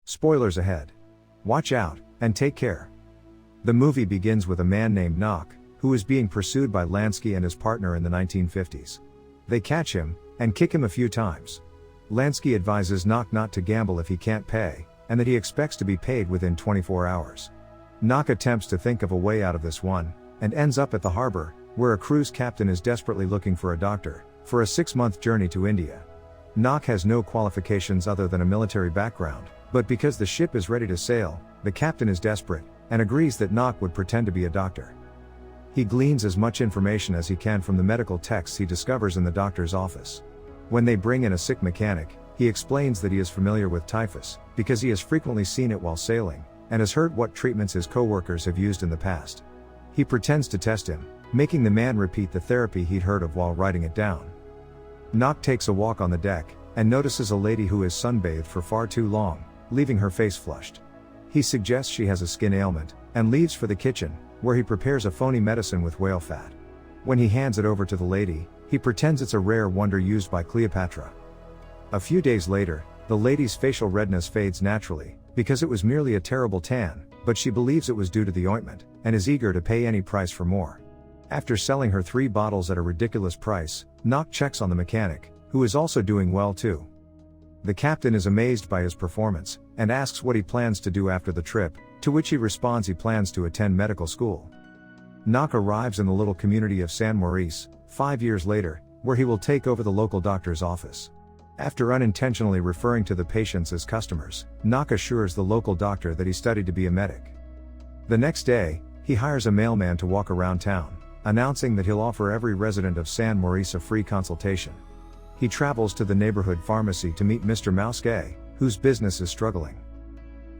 Spoilers ahead. Watch out, and take care. The movie begins with a man named Knock, who is being pursued by Lansky and his partner in the 1950s. They catch him, and kick him a few times. Lansky advises Knock not to gamble if he can't pay, and that he expects to be paid within 24 hours. Knock attempts to think of a way out of this one, and ends up at the harbor, where a cruise captain is desperately looking for a doctor, for a 6-month journey to India. Knock has no qualifications other than a military background, but because the ship is ready to sail, the captain is desperate, and agrees that Knock would pretend to be a doctor. He gleans as much information as he can from the medical texts he discovers in the doctor's office. When they bring in a sick mechanic, he explains that he is familiar with typhus, because he has frequently seen it while sailing, and has heard what treatments his co-workers have used in the past. He pretends to test him, making the man repeat the therapy he'd heard of while writing it down. Knock takes a walk on the deck, and notices a lady who is sunbathed for far too long, leaving her face flushed. He suggests she has a skin ailment, and leaves for the kitchen, where he prepares a phony medicine with whale fat. When he hands it over to the lady, he pretends it's a rare wonder used by Cleopatra. A few days later, the lady's facial redness fades naturally, because it was merely a terrible tan, but she believes it was due to the ointment, and is eager to pay any price for more. After selling her 3 bottles at a ridiculous price, Knock checks on the mechanic, who is also doing well too. The captain is amazed by his performance, and asks what he plans to do after the trip, to which he responds he plans to attend medical school. Knock arrives in the little community of San Maurice, 5 years later, where he will take over the local doctor's office. After unintentionally referring to the patients as customers, Knock assures the local doctor that he studied to be a medic. The next day, he hires a mailman to walk around town, announcing that he'll offer every resident of San Maurice a free consultation. He travels to the neighborhood pharmacy to meet Mr. Mousquet, whose business is struggling.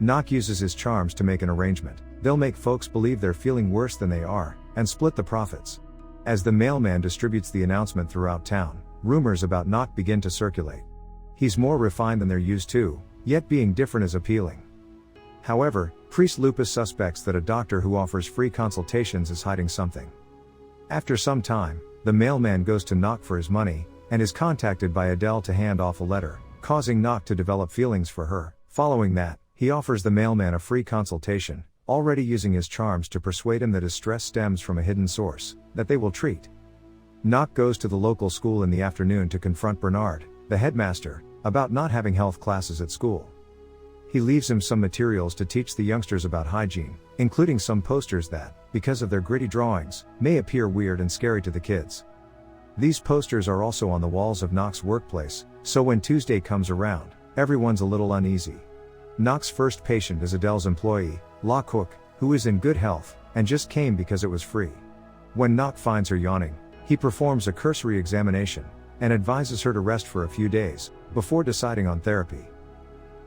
Knock uses his charms to make an arrangement. They'll make folks believe they're feeling worse than they are, and split the profits. As the mailman distributes the announcement throughout town, rumors about Knock begin to circulate. He's more refined than they're used to, yet being different is appealing. However, Priest Lupus suspects that a doctor who offers free consultations is hiding something. After some time, the mailman goes to Knock for his money, and is contacted by Adele to hand off a letter, causing Knock to develop feelings for her. Following that, he offers the mailman a free consultation, already using his charms to persuade him that his stress stems from a hidden source, that they will treat. Knock goes to the local school in the afternoon to confront Bernard, the headmaster, about not having health classes at school. He leaves him some materials to teach the youngsters about hygiene, including some posters that, because of their gritty drawings, may appear weird and scary to the kids. These posters are also on the walls of Knock's workplace, so when Tuesday comes around, everyone's a little uneasy. Knock's first patient is Adele's employee, La Cook, who is in good health, and just came because it was free. When Knock finds her yawning, he performs a cursory examination, and advises her to rest for a few days, before deciding on therapy.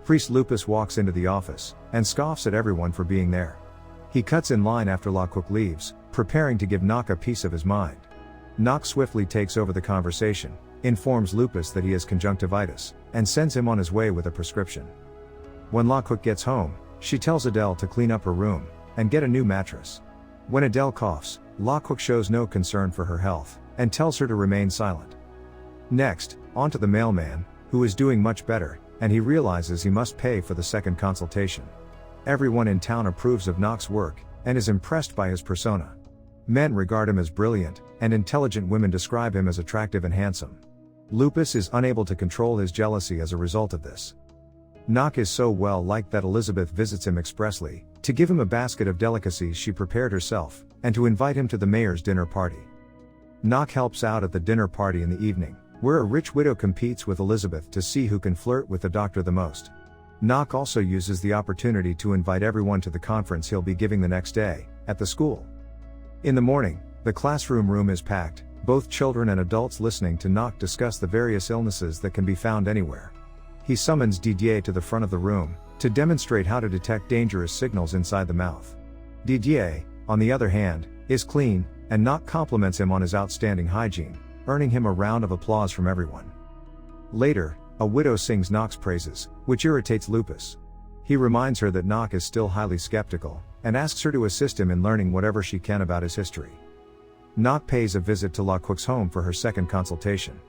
Priest Lupus walks into the office, and scoffs at everyone for being there. He cuts in line after La Cook leaves, preparing to give Knock a piece of his mind. Knock swiftly takes over the conversation, informs Lupus that he has conjunctivitis, and sends him on his way with a prescription. When La Cook gets home, she tells Adele to clean up her room, and get a new mattress. When Adele coughs, La Cook shows no concern for her health, and tells her to remain silent. Next, on to the mailman, who is doing much better, and he realizes he must pay for the second consultation. Everyone in town approves of Knock's work, and is impressed by his persona. Men regard him as brilliant, and intelligent women describe him as attractive and handsome. Lupus is unable to control his jealousy as a result of this. Knock is so well liked that Elizabeth visits him expressly, to give him a basket of delicacies she prepared herself, and to invite him to the mayor's dinner party. Knock helps out at the dinner party in the evening, where a rich widow competes with Elizabeth to see who can flirt with the doctor the most. Knock also uses the opportunity to invite everyone to the conference he'll be giving the next day, at the school. In the morning, the classroom room is packed, both children and adults listening to Knock discuss the various illnesses that can be found anywhere. He summons Didier to the front of the room, to demonstrate how to detect dangerous signals inside the mouth. Didier, on the other hand, is clean, and Knock compliments him on his outstanding hygiene, earning him a round of applause from everyone. Later, a widow sings Knock's praises, which irritates Lupus. He reminds her that Knock is still highly skeptical, and asks her to assist him in learning whatever she can about his history. Knock pays a visit to La Cook's home for her second consultation.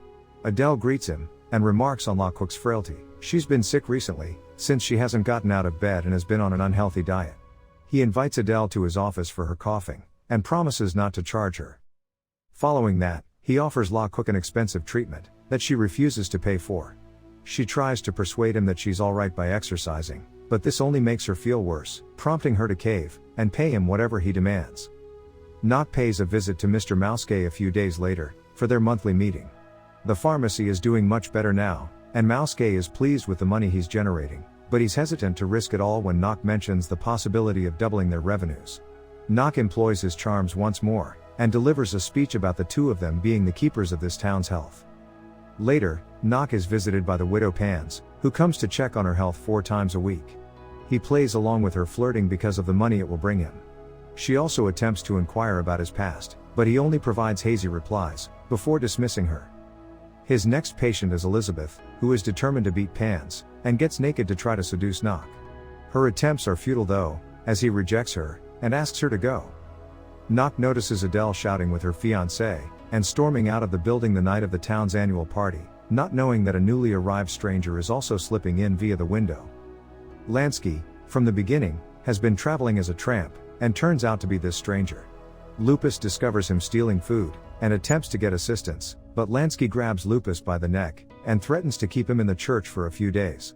Adele greets him, and remarks on La Cook's frailty. She's been sick recently, since she hasn't gotten out of bed and has been on an unhealthy diet. He invites Adele to his office for her coughing, and promises not to charge her. Following that, he offers La Cook an expensive treatment that she refuses to pay for. She tries to persuade him that she's alright by exercising, but this only makes her feel worse, prompting her to cave and pay him whatever he demands. Knock pays a visit to Mr. Mouskey a few days later for their monthly meeting. The pharmacy is doing much better now, and Mouskey is pleased with the money he's generating, but he's hesitant to risk it all when Knock mentions the possibility of doubling their revenues. Knock employs his charms once more, and delivers a speech about the two of them being the keepers of this town's health. Later, Knock is visited by the widow Pans, who comes to check on her health 4 times a week. He plays along with her flirting because of the money it will bring him. She also attempts to inquire about his past, but he only provides hazy replies, before dismissing her. His next patient is Elizabeth, who is determined to beat Pans, and gets naked to try to seduce Knock. Her attempts are futile though, as he rejects her, and asks her to go. Knock notices Adele shouting with her fiancé, and storming out of the building the night of the town's annual party, not knowing that a newly arrived stranger is also slipping in via the window. Lansky, from the beginning, has been traveling as a tramp, and turns out to be this stranger. Lupus discovers him stealing food, and attempts to get assistance, but Lansky grabs Lupus by the neck, and threatens to keep him in the church for a few days.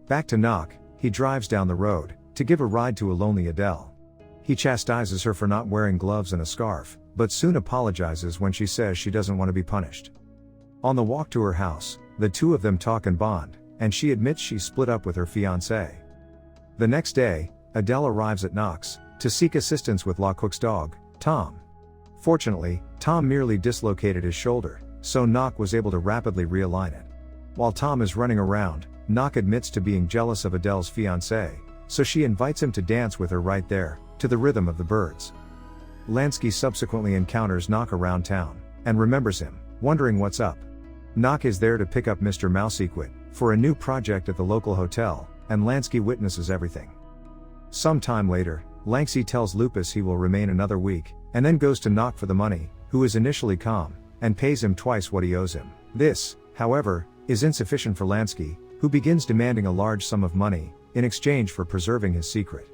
Back to Knock, he drives down the road, to give a ride to a lonely Adele. He chastises her for not wearing gloves and a scarf, but soon apologizes when she says she doesn't want to be punished. On the walk to her house, the two of them talk and bond, and she admits she split up with her fiancé. The next day, Adele arrives at Knock's, to seek assistance with La Cook's dog, Tom. Fortunately, Tom merely dislocated his shoulder, so Knock was able to rapidly realign it. While Tom is running around, Knock admits to being jealous of Adele's fiancé, so she invites him to dance with her right there, to the rhythm of the birds. Lansky subsequently encounters Knock around town, and remembers him, wondering what's up. Knock is there to pick up Mr. Mousequit for a new project at the local hotel, and Lansky witnesses everything. Some time later, Lansky tells Lupus he will remain another week, and then goes to Knock for the money, who is initially calm, and pays him twice what he owes him. This, however, is insufficient for Lansky, who begins demanding a large sum of money, in exchange for preserving his secret.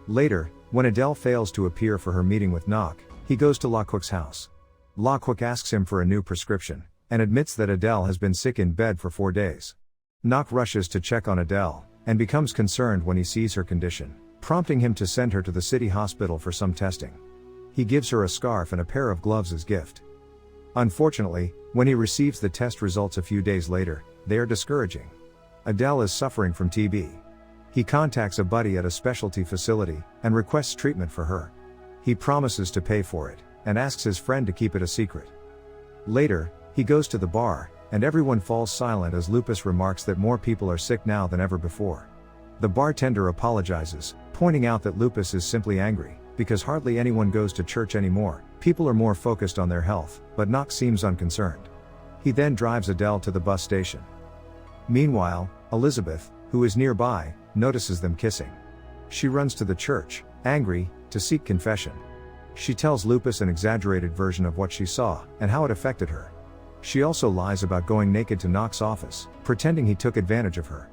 Later, when Adele fails to appear for her meeting with Knock, he goes to La Cook's house. La Cook asks him for a new prescription, and admits that Adele has been sick in bed for 4 days. Knock rushes to check on Adele, and becomes concerned when he sees her condition, prompting him to send her to the city hospital for some testing. He gives her a scarf and a pair of gloves as gift. Unfortunately, when he receives the test results a few days later, they are discouraging. Adele is suffering from TB. He contacts a buddy at a specialty facility, and requests treatment for her. He promises to pay for it, and asks his friend to keep it a secret. Later, he goes to the bar, and everyone falls silent as Lupus remarks that more people are sick now than ever before. The bartender apologizes, pointing out that Lupus is simply angry, because hardly anyone goes to church anymore. People are more focused on their health, but Knock seems unconcerned. He then drives Adele to the bus station. Meanwhile, Elizabeth, who is nearby, notices them kissing. She runs to the church, angry, to seek confession. She tells Lupus an exaggerated version of what she saw, and how it affected her. She also lies about going naked to Knock's office, pretending he took advantage of her.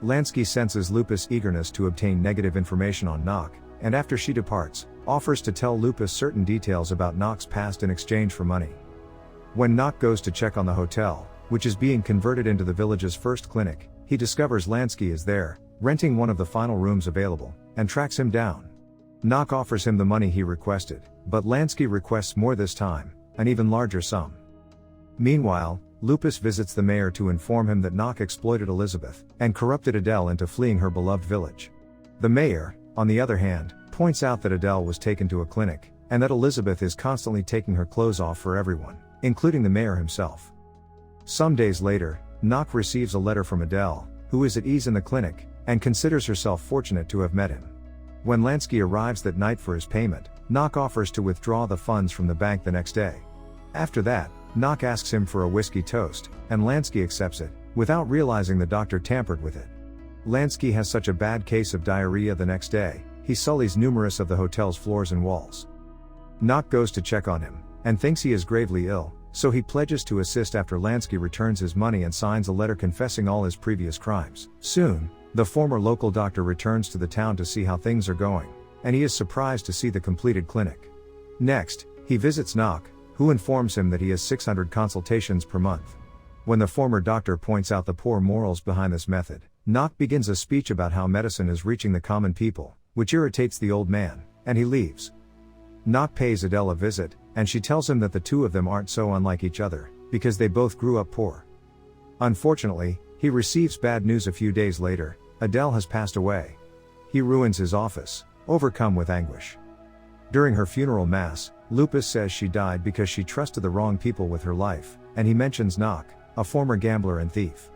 Lansky senses Lupus' eagerness to obtain negative information on Knock, and after she departs, offers to tell Lupus certain details about Knock's past in exchange for money. When Knock goes to check on the hotel, which is being converted into the village's first clinic, he discovers Lansky is there, renting one of the final rooms available, and tracks him down. Knock offers him the money he requested, but Lansky requests more this time, an even larger sum. Meanwhile, Lupus visits the mayor to inform him that Knock exploited Elizabeth, and corrupted Adele into fleeing her beloved village. The mayor, on the other hand, points out that Adele was taken to a clinic, and that Elizabeth is constantly taking her clothes off for everyone, including the mayor himself. Some days later, Knock receives a letter from Adele, who is at ease in the clinic, and considers herself fortunate to have met him. When Lansky arrives that night for his payment, Knock offers to withdraw the funds from the bank the next day. After that, Knock asks him for a whiskey toast, and Lansky accepts it, without realizing the doctor tampered with it. Lansky has such a bad case of diarrhea the next day, he sullies numerous of the hotel's floors and walls. Knock goes to check on him, and thinks he is gravely ill, so he pledges to assist after Lansky returns his money and signs a letter confessing all his previous crimes. Soon, The former local doctor returns to the town to see how things are going, and he is surprised to see the completed clinic. Next, he visits Knock, who informs him that he has 600 consultations per month. When the former doctor points out the poor morals behind this method, Knock begins a speech about how medicine is reaching the common people, which irritates the old man, and he leaves. Knock pays Adele a visit, and she tells him that the two of them aren't so unlike each other, because they both grew up poor. Unfortunately, he receives bad news a few days later. Adele has passed away. He ruins his office, overcome with anguish. During her funeral mass, Lupus says she died because she trusted the wrong people with her life, and he mentions Knock, a former gambler and thief.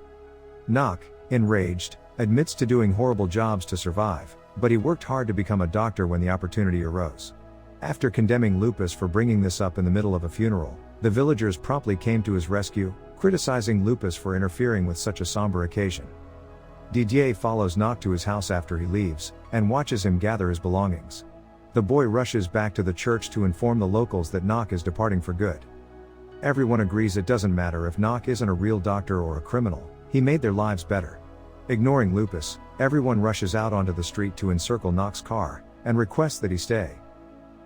Knock, enraged, admits to doing horrible jobs to survive, but he worked hard to become a doctor when the opportunity arose. After condemning Lupus for bringing this up in the middle of a funeral, the villagers promptly came to his rescue, criticizing Lupus for interfering with such a somber occasion. Didier follows Knock to his house after he leaves, and watches him gather his belongings. The boy rushes back to the church to inform the locals that Knock is departing for good. Everyone agrees it doesn't matter if Knock isn't a real doctor or a criminal, he made their lives better. Ignoring Lupus, everyone rushes out onto the street to encircle Knock's car, and requests that he stay.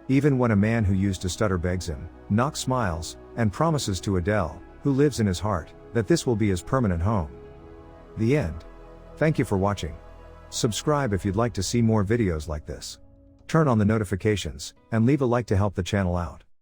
Even when a man who used to stutter begs him, Knock smiles, and promises to Adele, who lives in his heart, that this will be his permanent home. The end. Thank you for watching. Subscribe if you'd like to see more videos like this. Turn on the notifications, and leave a like to help the channel out.